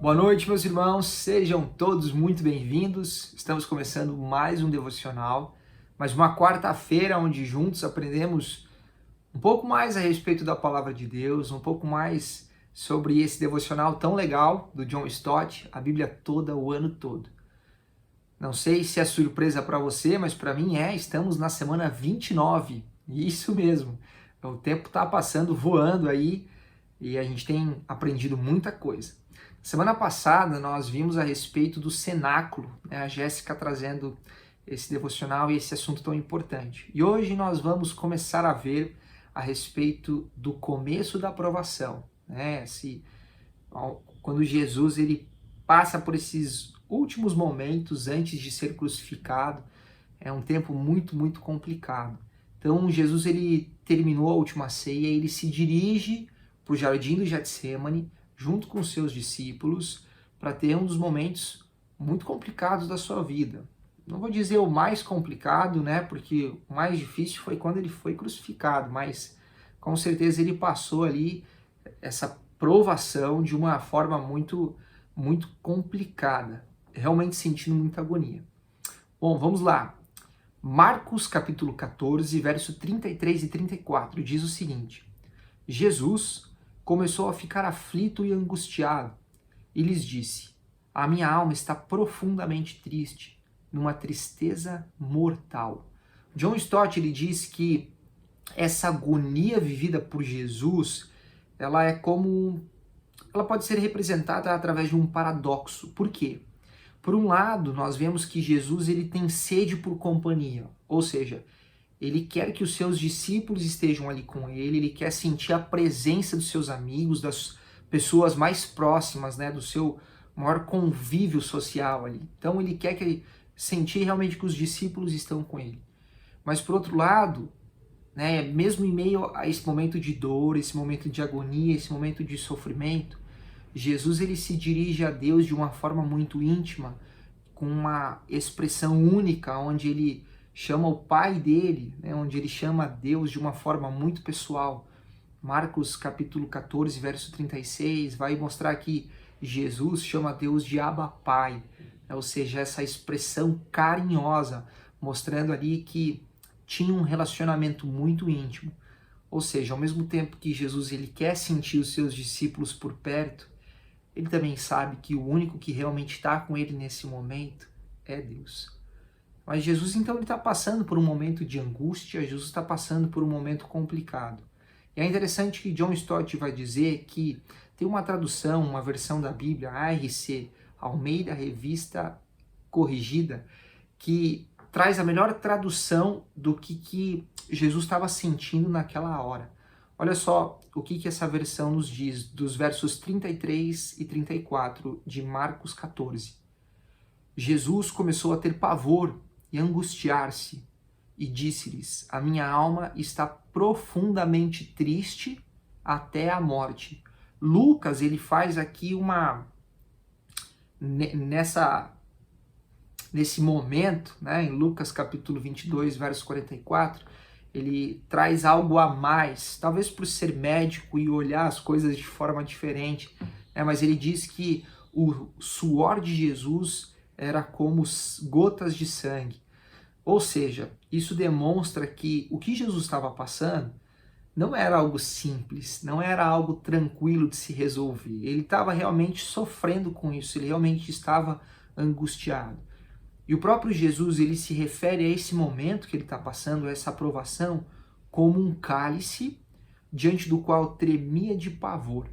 Boa noite, meus irmãos, sejam todos muito bem-vindos. Estamos começando mais um devocional, mais uma quarta-feira onde juntos aprendemos um pouco mais a respeito da palavra de Deus, um pouco mais sobre esse devocional tão legal do John Stott, a Bíblia toda, o ano todo. Não sei se é surpresa para você, mas para mim estamos na semana 29, isso mesmo. O tempo está passando voando aí e a gente tem aprendido muita coisa. Semana passada nós vimos a respeito do cenáculo, né? A Jéssica trazendo esse devocional e esse assunto tão importante. E hoje nós vamos começar a ver a respeito do começo da aprovação, né? Quando Jesus ele passa por esses últimos momentos antes de ser crucificado, é um tempo muito complicado. Então Jesus ele terminou a última ceia, ele se dirige para o jardim do Getsêmani, junto com seus discípulos, para ter um dos momentos muito complicados da sua vida. Não vou dizer o mais complicado, né? Porque o mais difícil foi quando ele foi crucificado, mas com certeza ele passou ali essa provação de uma forma muito complicada, realmente sentindo muita agonia. Bom, vamos lá. Marcos capítulo 14, verso 33 e 34 diz o seguinte: Jesus começou a ficar aflito e angustiado e lhes disse: a minha alma está profundamente triste, numa tristeza mortal. John Stott ele diz que essa agonia vivida por Jesus, ela pode ser representada através de um paradoxo. Por quê? Por um lado, nós vemos que Jesus ele tem sede por companhia, ou seja, ele quer que os seus discípulos estejam ali com ele quer sentir a presença dos seus amigos, das pessoas mais próximas, né, do seu maior convívio social ali. Então ele quer sentir realmente que os discípulos estão com ele. Mas por outro lado, né, mesmo em meio a esse momento de dor, esse momento de agonia, esse momento de sofrimento, Jesus ele se dirige a Deus de uma forma muito íntima, com uma expressão única, onde ele chama o Pai dele, né, onde ele chama Deus de uma forma muito pessoal. Marcos capítulo 14, verso 36, vai mostrar que Jesus chama Deus de Abba Pai, né, ou seja, essa expressão carinhosa, mostrando ali que tinha um relacionamento muito íntimo. Ou seja, ao mesmo tempo que Jesus ele quer sentir os seus discípulos por perto, ele também sabe que o único que realmente está com ele nesse momento é Deus. Mas Jesus, então, ele está passando por um momento de angústia, Jesus está passando por um momento complicado. E é interessante que John Stott vai dizer que tem uma tradução, uma versão da Bíblia, ARC, Almeida Revista Corrigida, que traz a melhor tradução do que Jesus estava sentindo naquela hora. Olha só o que essa versão nos diz, dos versos 33 e 34 de Marcos 14. Jesus começou a ter pavor e angustiar-se, e disse-lhes: a minha alma está profundamente triste até a morte. Lucas, ele faz aqui nesse momento, né, em Lucas capítulo 22, verso 44, ele traz algo a mais, talvez por ser médico e olhar as coisas de forma diferente, né, mas ele diz que o suor de Jesus era como gotas de sangue. Ou seja, isso demonstra que o que Jesus estava passando não era algo simples, não era algo tranquilo de se resolver. Ele estava realmente sofrendo com isso, ele realmente estava angustiado. E o próprio Jesus, ele se refere a esse momento que ele está passando, a essa aprovação, como um cálice diante do qual tremia de pavor.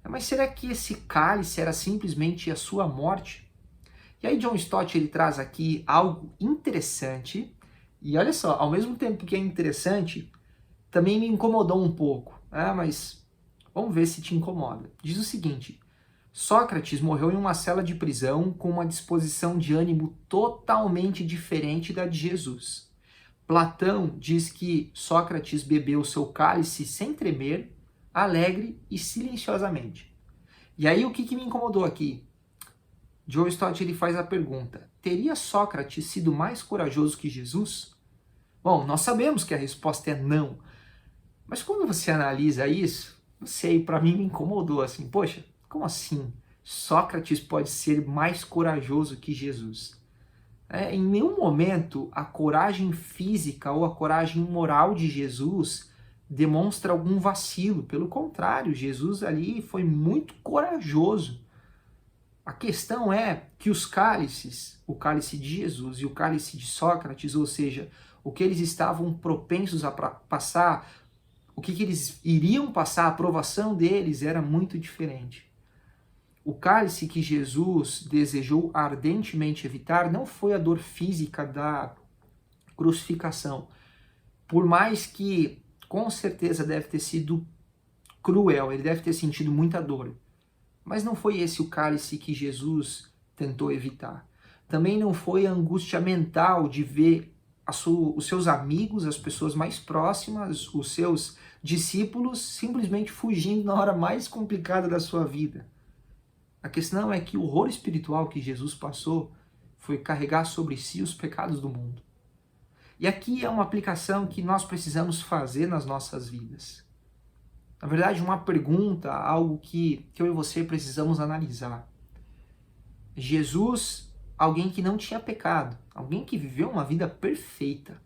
Mas será que esse cálice era simplesmente a sua morte? E aí John Stott ele traz aqui algo interessante, e olha só, ao mesmo tempo que é interessante, também me incomodou um pouco, mas vamos ver se te incomoda. Diz o seguinte: Sócrates morreu em uma cela de prisão com uma disposição de ânimo totalmente diferente da de Jesus. Platão diz que Sócrates bebeu seu cálice sem tremer, alegre e silenciosamente. E aí o que me incomodou aqui? John Stott ele faz a pergunta: teria Sócrates sido mais corajoso que Jesus? Bom, nós sabemos que a resposta é não. Mas quando você analisa isso, não sei, para mim me incomodou assim. Poxa, como assim? Sócrates pode ser mais corajoso que Jesus. Em nenhum momento a coragem física ou a coragem moral de Jesus demonstra algum vacilo. Pelo contrário, Jesus ali foi muito corajoso. A questão é que os cálices, o cálice de Jesus e o cálice de Sócrates, ou seja, o que eles estavam propensos a passar, o que eles iriam passar, a aprovação deles era muito diferente. O cálice que Jesus desejou ardentemente evitar não foi a dor física da crucificação. Por mais que, com certeza, deve ter sido cruel, ele deve ter sentido muita dor. Mas não foi esse o cálice que Jesus tentou evitar. Também não foi a angústia mental de ver os seus amigos, as pessoas mais próximas, os seus discípulos, simplesmente fugindo na hora mais complicada da sua vida. A questão é que o horror espiritual que Jesus passou foi carregar sobre si os pecados do mundo. E aqui é uma aplicação que nós precisamos fazer nas nossas vidas. Na verdade, uma pergunta, algo que eu e você precisamos analisar. Jesus, alguém que não tinha pecado, alguém que viveu uma vida perfeita,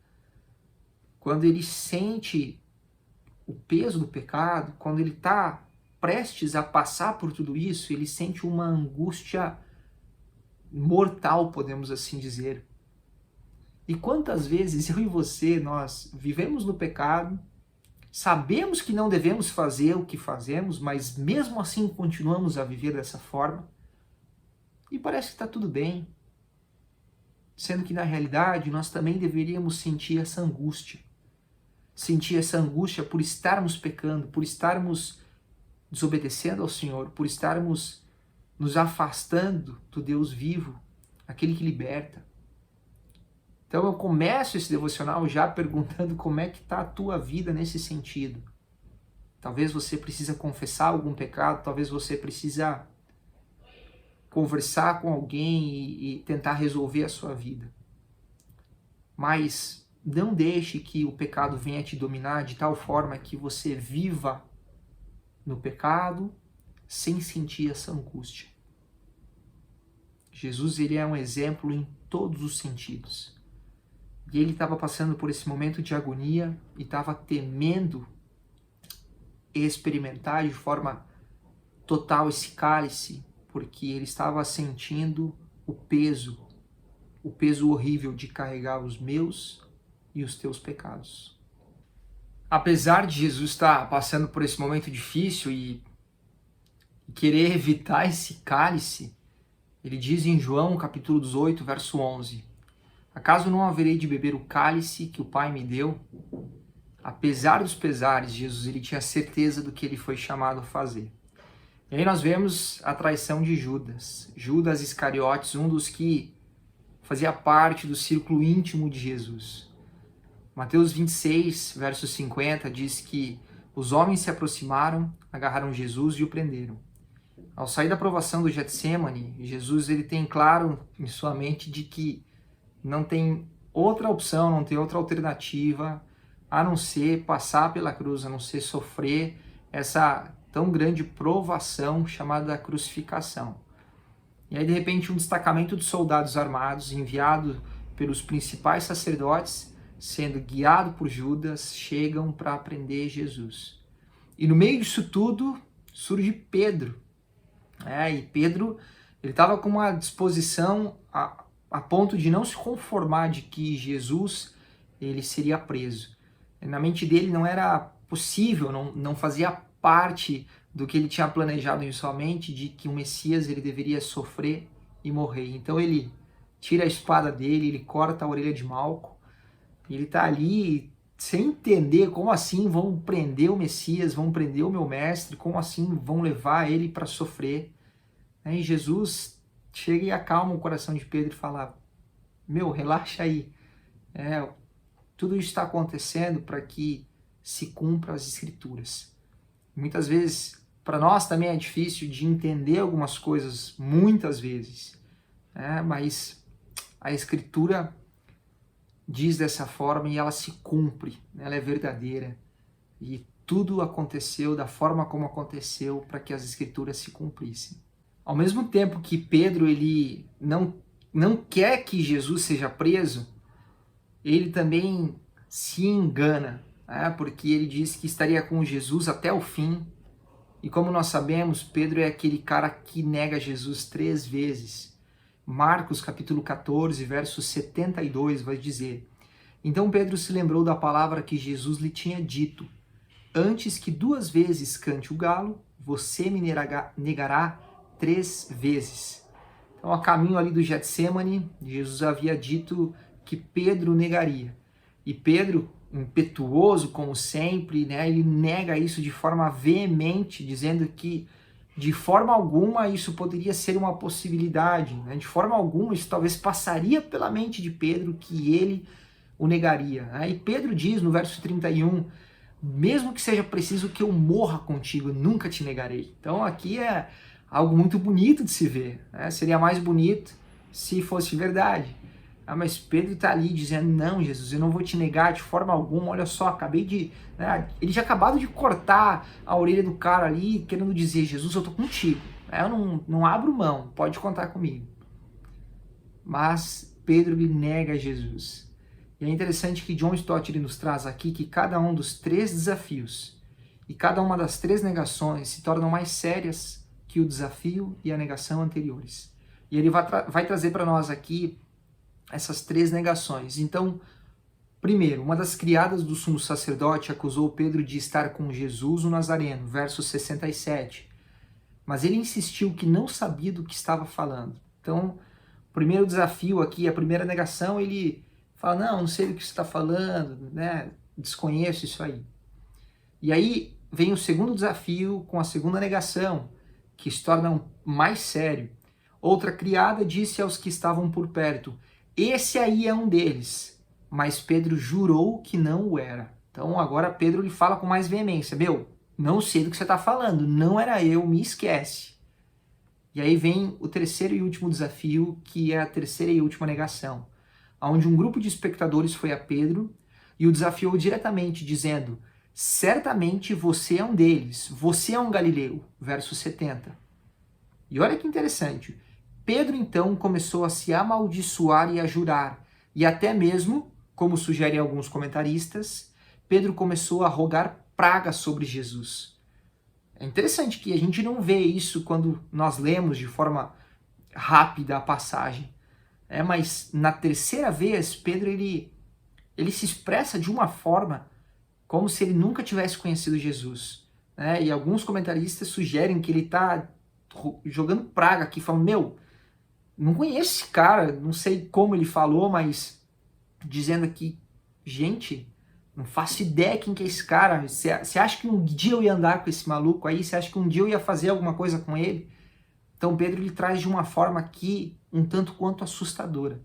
quando ele sente o peso do pecado, quando ele está prestes a passar por tudo isso, ele sente uma angústia mortal, podemos assim dizer. E quantas vezes eu e você, nós vivemos no pecado, sabemos que não devemos fazer o que fazemos, mas mesmo assim continuamos a viver dessa forma, e parece que está tudo bem, sendo que na realidade nós também deveríamos sentir essa angústia por estarmos pecando, por estarmos desobedecendo ao Senhor, por estarmos nos afastando do Deus vivo, aquele que liberta. Então eu começo esse devocional já perguntando como é que está a tua vida nesse sentido. Talvez você precisa confessar algum pecado, talvez você precisa conversar com alguém e tentar resolver a sua vida. Mas não deixe que o pecado venha te dominar de tal forma que você viva no pecado sem sentir essa angústia. Jesus, ele é um exemplo em todos os sentidos. E ele estava passando por esse momento de agonia e estava temendo experimentar de forma total esse cálice, porque ele estava sentindo o peso horrível de carregar os meus e os teus pecados. Apesar de Jesus estar passando por esse momento difícil e querer evitar esse cálice, ele diz em João capítulo 18, verso 11, acaso não haverei de beber o cálice que o Pai me deu? Apesar dos pesares, Jesus ele tinha certeza do que ele foi chamado a fazer. E aí nós vemos a traição de Judas. Judas Iscariotes, um dos que fazia parte do círculo íntimo de Jesus. Mateus 26, verso 50, diz que os homens se aproximaram, agarraram Jesus e o prenderam. Ao sair da provação do Getsêmani, Jesus ele tem claro em sua mente de que não tem outra opção, não tem outra alternativa a não ser passar pela cruz, a não ser sofrer essa tão grande provação chamada crucificação. E aí, de repente, um destacamento de soldados armados, enviado pelos principais sacerdotes, sendo guiado por Judas, chegam para prender Jesus. E no meio disso tudo, surge Pedro. E Pedro ele estava com uma disposição a ponto de não se conformar de que Jesus ele seria preso. Na mente dele não era possível, não fazia parte do que ele tinha planejado em sua mente de que o Messias ele deveria sofrer e morrer. Então ele tira a espada dele, ele corta a orelha de Malco, ele está ali sem entender como assim vão prender o Messias, vão prender o meu mestre, como assim vão levar ele para sofrer. E Jesus chega e acalma o coração de Pedro e fala, relaxa aí, tudo isso está acontecendo para que se cumpra as Escrituras. Muitas vezes, para nós também é difícil de entender algumas coisas, muitas vezes, mas a Escritura diz dessa forma e ela se cumpre, ela é verdadeira. E tudo aconteceu da forma como aconteceu para que as Escrituras se cumprissem. Ao mesmo tempo que Pedro ele não quer que Jesus seja preso, ele também se engana, né? Porque ele disse que estaria com Jesus até o fim. E como nós sabemos, Pedro é aquele cara que nega Jesus 3 vezes. Marcos capítulo 14, verso 72 vai dizer: Então Pedro se lembrou da palavra que Jesus lhe tinha dito: Antes que 2 vezes cante o galo, você me negará 3 vezes. Então, a caminho ali do Getsemane, Jesus havia dito que Pedro negaria. E Pedro, impetuoso como sempre, né, ele nega isso de forma veemente, dizendo que de forma alguma isso poderia ser uma possibilidade, né? De forma alguma isso talvez passaria pela mente de Pedro que ele o negaria, né? E Pedro diz no verso 31, mesmo que seja preciso que eu morra contigo, nunca te negarei. Então aqui é algo muito bonito de se ver, né? Seria mais bonito se fosse verdade. Mas Pedro está ali dizendo, não, Jesus, eu não vou te negar de forma alguma, olha só, acabei de... Né? Ele já acabado de cortar a orelha do cara ali, querendo dizer, Jesus, eu tô contigo, né? Eu não abro mão, pode contar comigo. Mas Pedro lhe nega Jesus. E é interessante que John Stott ele nos traz aqui que cada um dos 3 desafios e cada uma das 3 negações se tornam mais sérias que o desafio e a negação anteriores. E ele vai trazer para nós aqui essas 3 negações. Então, primeiro, uma das criadas do sumo sacerdote acusou Pedro de estar com Jesus o Nazareno, verso 67. Mas ele insistiu que não sabia do que estava falando. Então, o primeiro desafio aqui, a primeira negação, ele fala, não sei do que você está falando, né? Desconheço isso aí. E aí vem o segundo desafio com a segunda negação, que se torna mais sério. Outra criada disse aos que estavam por perto, esse aí é um deles. Mas Pedro jurou que não o era. Então agora Pedro lhe fala com mais veemência, não sei do que você está falando, não era eu, me esquece. E aí vem o terceiro e último desafio, que é a terceira e última negação, onde um grupo de espectadores foi a Pedro e o desafiou diretamente, dizendo, certamente você é um deles, você é um galileu, verso 70. E olha que interessante, Pedro então começou a se amaldiçoar e a jurar, e até mesmo, como sugerem alguns comentaristas, Pedro começou a rogar praga sobre Jesus. É interessante que a gente não vê isso quando nós lemos de forma rápida a passagem. Mas na terceira vez, Pedro ele se expressa de uma forma como se ele nunca tivesse conhecido Jesus. E alguns comentaristas sugerem que ele está jogando praga aqui, falando, não conheço esse cara, não sei como ele falou, mas dizendo aqui, gente, não faço ideia quem que é esse cara. Você acha que um dia eu ia andar com esse maluco aí? Você acha que um dia eu ia fazer alguma coisa com ele? Então Pedro ele traz de uma forma aqui um tanto quanto assustadora.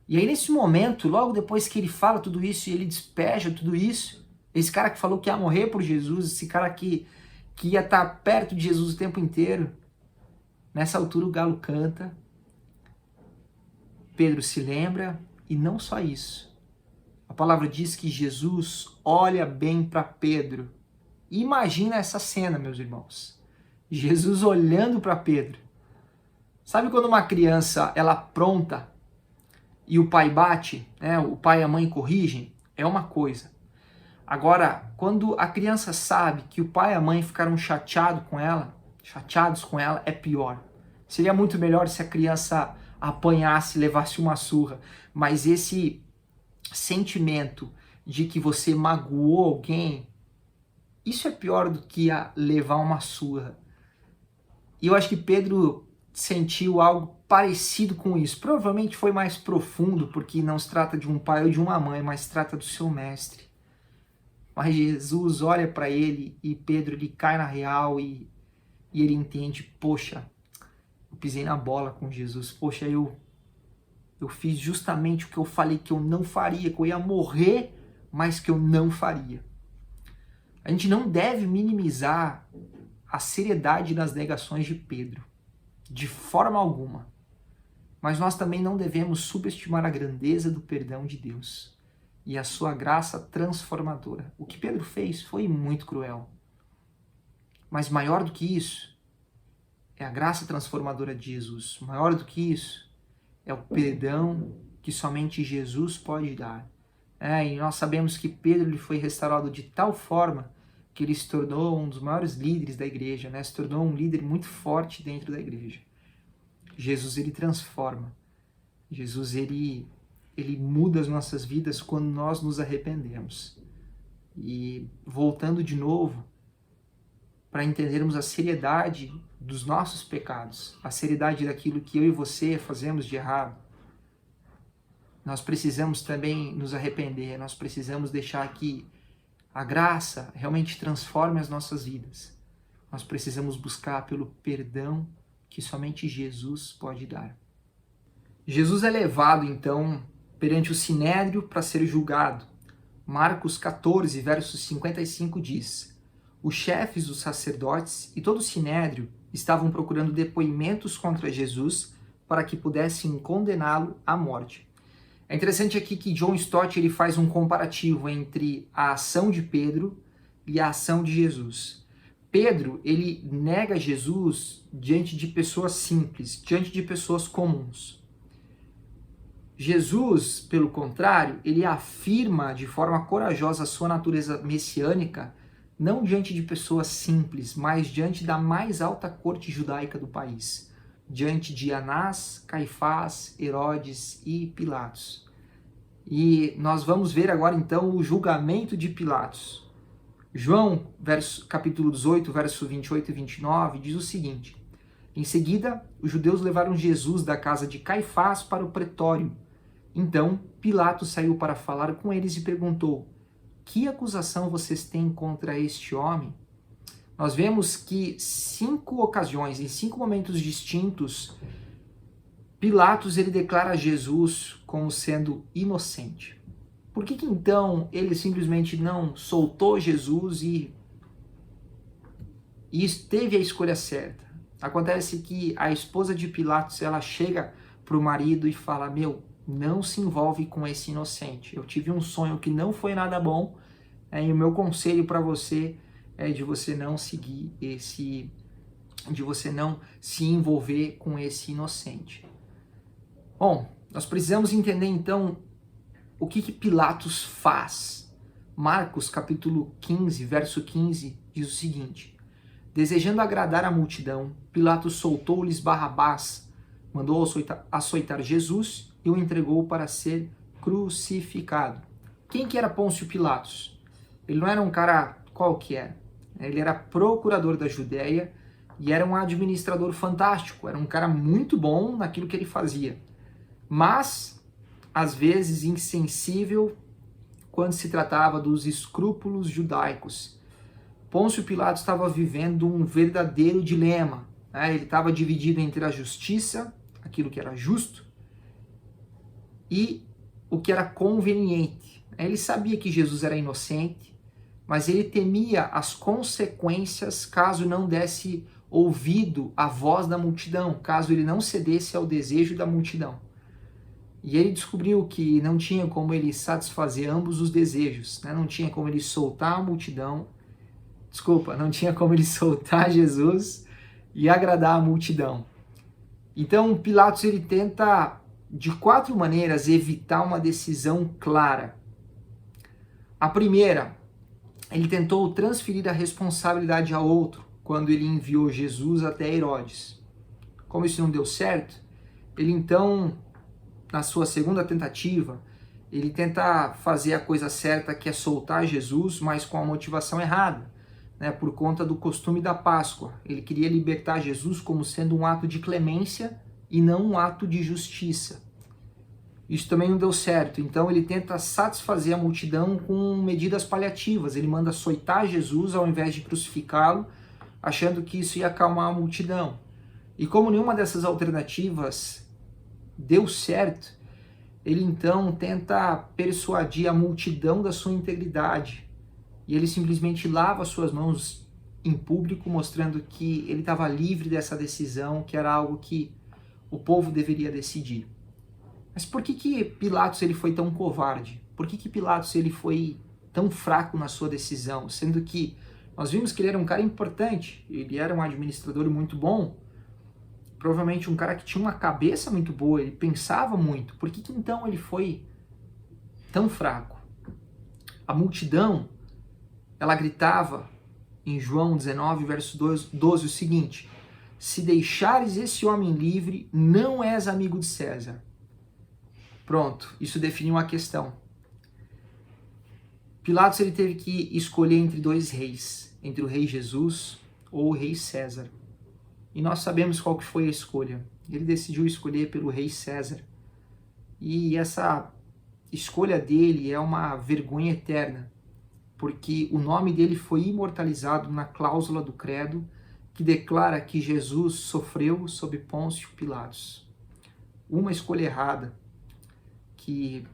E aí nesse momento, logo depois que ele fala tudo isso e ele despeja tudo isso, esse cara que falou que ia morrer por Jesus, esse cara que ia estar perto de Jesus o tempo inteiro, nessa altura o galo canta, Pedro se lembra e não só isso. A palavra diz que Jesus olha bem para Pedro. Imagina essa cena, meus irmãos. Jesus olhando para Pedro. Sabe quando uma criança ela apronta e o pai bate, né? O pai e a mãe corrigem? É uma coisa. Agora, quando a criança sabe que o pai e a mãe ficaram chateados com ela, é pior. Seria muito melhor se a criança apanhasse, levasse uma surra. Mas esse sentimento de que você magoou alguém, isso é pior do que levar uma surra. E eu acho que Pedro sentiu algo parecido com isso. Provavelmente foi mais profundo, porque não se trata de um pai ou de uma mãe, mas se trata do seu mestre. Mas Jesus olha para ele e Pedro ele cai na real e ele entende, poxa, eu pisei na bola com Jesus, poxa, eu fiz justamente o que eu falei que eu não faria, que eu ia morrer, mas que eu não faria. A gente não deve minimizar a seriedade das negações de Pedro, de forma alguma. Mas nós também não devemos subestimar a grandeza do perdão de Deus e a sua graça transformadora. O que Pedro fez foi muito cruel. Mas maior do que isso, é a graça transformadora de Jesus. Maior do que isso, é o perdão que somente Jesus pode dar. E nós sabemos que Pedro ele foi restaurado de tal forma que ele se tornou um dos maiores líderes da igreja, se tornou um líder muito forte dentro da igreja. Jesus, ele transforma. Jesus, ele muda as nossas vidas quando nós nos arrependemos. E voltando de novo, para entendermos a seriedade dos nossos pecados, a seriedade daquilo que eu e você fazemos de errado, nós precisamos também nos arrepender, nós precisamos deixar que a graça realmente transforme as nossas vidas. Nós precisamos buscar pelo perdão que somente Jesus pode dar. Jesus é levado, então, perante o Sinédrio para ser julgado. Marcos 14, verso 55 diz: os chefes dos sacerdotes e todo o Sinédrio estavam procurando depoimentos contra Jesus para que pudessem condená-lo à morte. É interessante aqui que John Stott ele faz um comparativo entre a ação de Pedro e a ação de Jesus. Pedro, ele nega Jesus diante de pessoas simples, diante de pessoas comuns. Jesus, pelo contrário, ele afirma de forma corajosa a sua natureza messiânica, não diante de pessoas simples, mas diante da mais alta corte judaica do país, diante de Anás, Caifás, Herodes e Pilatos. E nós vamos ver agora então o julgamento de Pilatos. João, capítulo 18, verso 28 e 29, diz o seguinte: em seguida, os judeus levaram Jesus da casa de Caifás para o pretório. Então, Pilatos saiu para falar com eles e perguntou: que acusação vocês têm contra este homem? Nós vemos que 5 ocasiões, em 5 momentos distintos, Pilatos ele declara Jesus como sendo inocente. Por que então ele simplesmente não soltou Jesus e teve a escolha certa? Acontece que a esposa de Pilatos ela chega para o marido e fala: não se envolve com esse inocente. Eu tive um sonho que não foi nada bom, e o meu conselho para você é de você não seguir de você não se envolver com esse inocente. Bom, nós precisamos entender então o que Pilatos faz. Marcos capítulo 15, verso 15 diz o seguinte: desejando agradar a multidão, Pilatos soltou-lhes Barrabás, mandou açoitar Jesus e o entregou para ser crucificado. Quem que era Pôncio Pilatos? Ele não era um cara qualquer. Ele era procurador da Judéia e era um administrador fantástico. Era um cara muito bom naquilo que ele fazia. Mas, às vezes, insensível quando se tratava dos escrúpulos judaicos. Pôncio Pilatos estava vivendo um verdadeiro dilema. Ele estava dividido entre a justiça, aquilo que era justo, e o que era conveniente. Ele sabia que Jesus era inocente, mas ele temia as consequências caso não desse ouvido à voz da multidão, caso ele não cedesse ao desejo da multidão. E ele descobriu que não tinha como ele satisfazer ambos os desejos, não tinha como ele soltar a multidão, não tinha como ele soltar Jesus e agradar a multidão. Então Pilatos ele tenta de 4 maneiras evitar uma decisão clara. A primeira, ele tentou transferir a responsabilidade a outro quando ele enviou Jesus até Herodes. Como isso não deu certo, ele então, na sua segunda tentativa, ele tenta fazer a coisa certa, que é soltar Jesus, mas com a motivação errada, por conta do costume da Páscoa. Ele queria libertar Jesus como sendo um ato de clemência e não um ato de justiça. Isso também não deu certo, então ele tenta satisfazer a multidão com medidas paliativas. Ele manda açoitar Jesus ao invés de crucificá-lo, achando que isso ia acalmar a multidão. E como nenhuma dessas alternativas deu certo, ele então tenta persuadir a multidão da sua integridade. E ele simplesmente lava suas mãos em público, mostrando que ele estava livre dessa decisão, que era algo que o povo deveria decidir. Mas por que Pilatos ele foi tão covarde? Por que Pilatos ele foi tão fraco na sua decisão? Sendo que nós vimos que ele era um cara importante, ele era um administrador muito bom, provavelmente um cara que tinha uma cabeça muito boa, ele pensava muito. Por que então ele foi tão fraco? A multidão, ela gritava em João 19, verso 12, o seguinte: se deixares esse homem livre, não és amigo de César. Pronto, isso definiu uma questão. Pilatos ele teve que escolher entre dois reis, entre o rei Jesus ou o rei César. E nós sabemos qual que foi a escolha. Ele decidiu escolher pelo rei César. E essa escolha dele é uma vergonha eterna, porque o nome dele foi imortalizado na cláusula do credo, que declara que Jesus sofreu sob Pôncio Pilatos. Uma escolha errada, que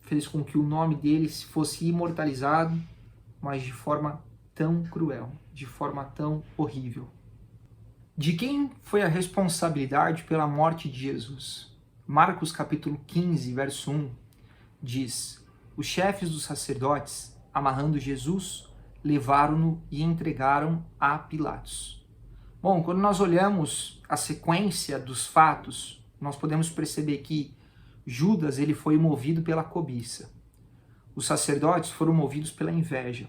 fez com que o nome dele fosse imortalizado, mas de forma tão cruel, de forma tão horrível. De quem foi a responsabilidade pela morte de Jesus? Marcos capítulo 15, verso 1, diz: os chefes dos sacerdotes, amarrando Jesus, levaram-no e entregaram a Pilatos. Bom, quando nós olhamos a sequência dos fatos, nós podemos perceber que Judas ele foi movido pela cobiça. Os sacerdotes foram movidos pela inveja.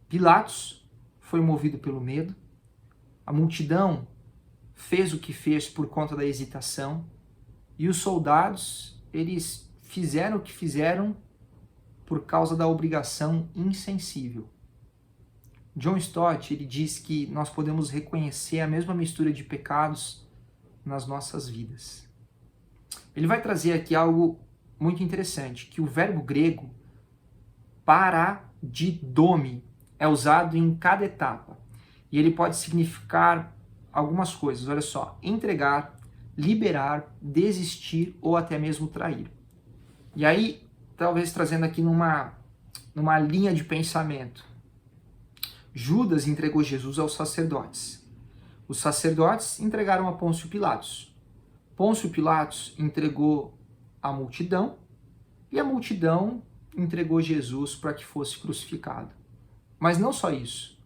Pilatos foi movido pelo medo. A multidão fez o que fez por conta da hesitação. E os soldados, eles fizeram o que fizeram por causa da obrigação insensível. John Stott ele diz que nós podemos reconhecer a mesma mistura de pecados nas nossas vidas. Ele vai trazer aqui algo muito interessante, que o verbo grego paradidome é usado em cada etapa. E ele pode significar algumas coisas, olha só: entregar, liberar, desistir ou até mesmo trair. E aí, talvez trazendo aqui numa linha de pensamento, Judas entregou Jesus aos sacerdotes. Os sacerdotes entregaram a Pôncio Pilatos. Pôncio Pilatos entregou a multidão e a multidão entregou Jesus para que fosse crucificado. Mas não só isso.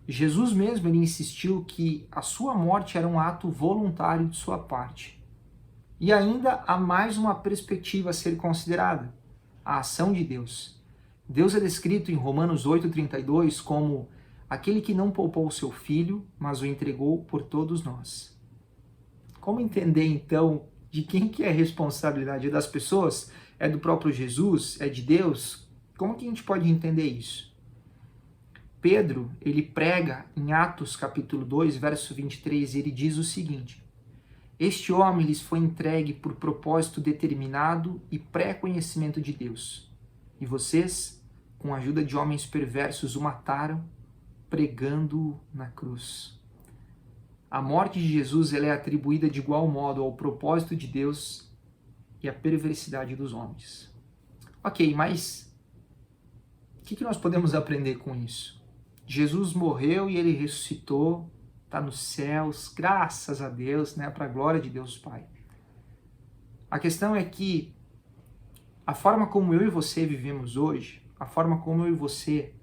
Jesus mesmo ele insistiu que a sua morte era um ato voluntário de sua parte. E ainda há mais uma perspectiva a ser considerada: a ação de Deus. Deus é descrito em Romanos 8,32 como aquele que não poupou o seu filho, mas o entregou por todos nós. Como entender, então, de quem que é a responsabilidade? É das pessoas? É do próprio Jesus? É de Deus? Como que a gente pode entender isso? Pedro, ele prega em Atos capítulo 2, verso 23, e ele diz o seguinte: este homem lhes foi entregue por propósito determinado e pré-conhecimento de Deus. E vocês, com a ajuda de homens perversos, o mataram, pregando-o na cruz. A morte de Jesus ela é atribuída de igual modo ao propósito de Deus e à perversidade dos homens. Ok, mas o que nós podemos aprender com isso? Jesus morreu e ele ressuscitou, está nos céus, graças a Deus, né, para a glória de Deus Pai. A questão é que a forma como eu e você vivemos hoje, a forma como eu e você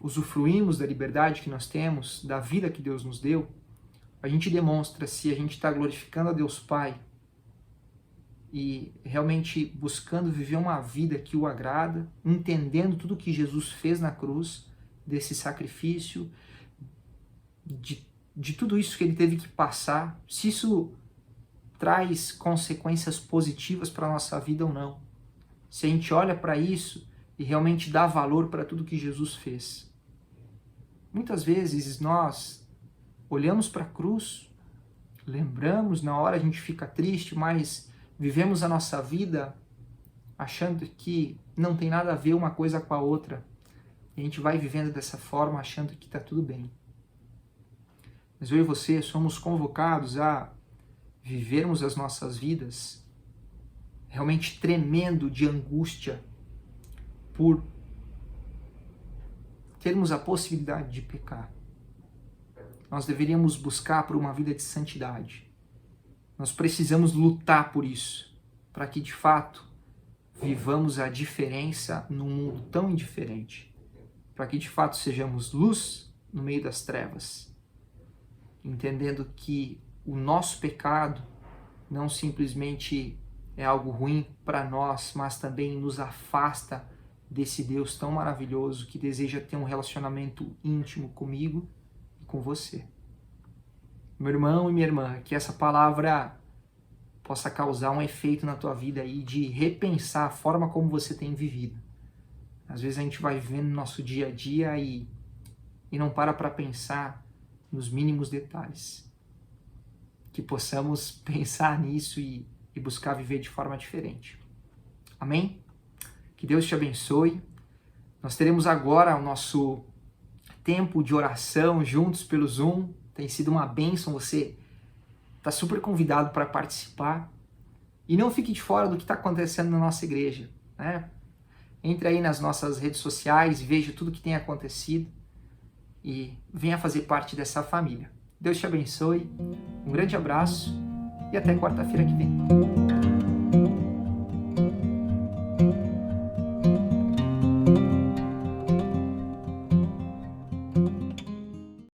usufruímos da liberdade que nós temos, da vida que Deus nos deu, a gente demonstra se a gente está glorificando a Deus Pai e realmente buscando viver uma vida que o agrada, entendendo tudo que Jesus fez na cruz, desse sacrifício, de tudo isso que ele teve que passar, se isso traz consequências positivas para a nossa vida ou não. Se a gente olha para isso e realmente dá valor para tudo que Jesus fez. Muitas vezes nós olhamos para a cruz, lembramos, na hora a gente fica triste, mas vivemos a nossa vida achando que não tem nada a ver uma coisa com a outra. E a gente vai vivendo dessa forma achando que está tudo bem. Mas eu e você somos convocados a vivermos as nossas vidas realmente tremendo de angústia por termos a possibilidade de pecar. Nós deveríamos buscar por uma vida de santidade. Nós precisamos lutar por isso, para que de fato vivamos a diferença num mundo tão indiferente, para que de fato sejamos luz no meio das trevas. entendendo que o nosso pecado não simplesmente é algo ruim para nós, mas também nos afasta desse Deus tão maravilhoso que deseja ter um relacionamento íntimo comigo e com você. Meu irmão e minha irmã, que essa palavra possa causar um efeito na tua vida aí de repensar a forma como você tem vivido. Às vezes a gente vai vivendo no nosso dia a dia e não para pensar nos mínimos detalhes. Que possamos pensar nisso e buscar viver de forma diferente. Amém? Que Deus te abençoe. Nós teremos agora o nosso tempo de oração juntos pelo Zoom. Tem sido uma bênção, você está super convidado para participar. E não fique de fora do que está acontecendo na nossa igreja, né? Entre aí nas nossas redes sociais, veja tudo que tem acontecido e venha fazer parte dessa família. Deus te abençoe, um grande abraço e até quarta-feira que vem.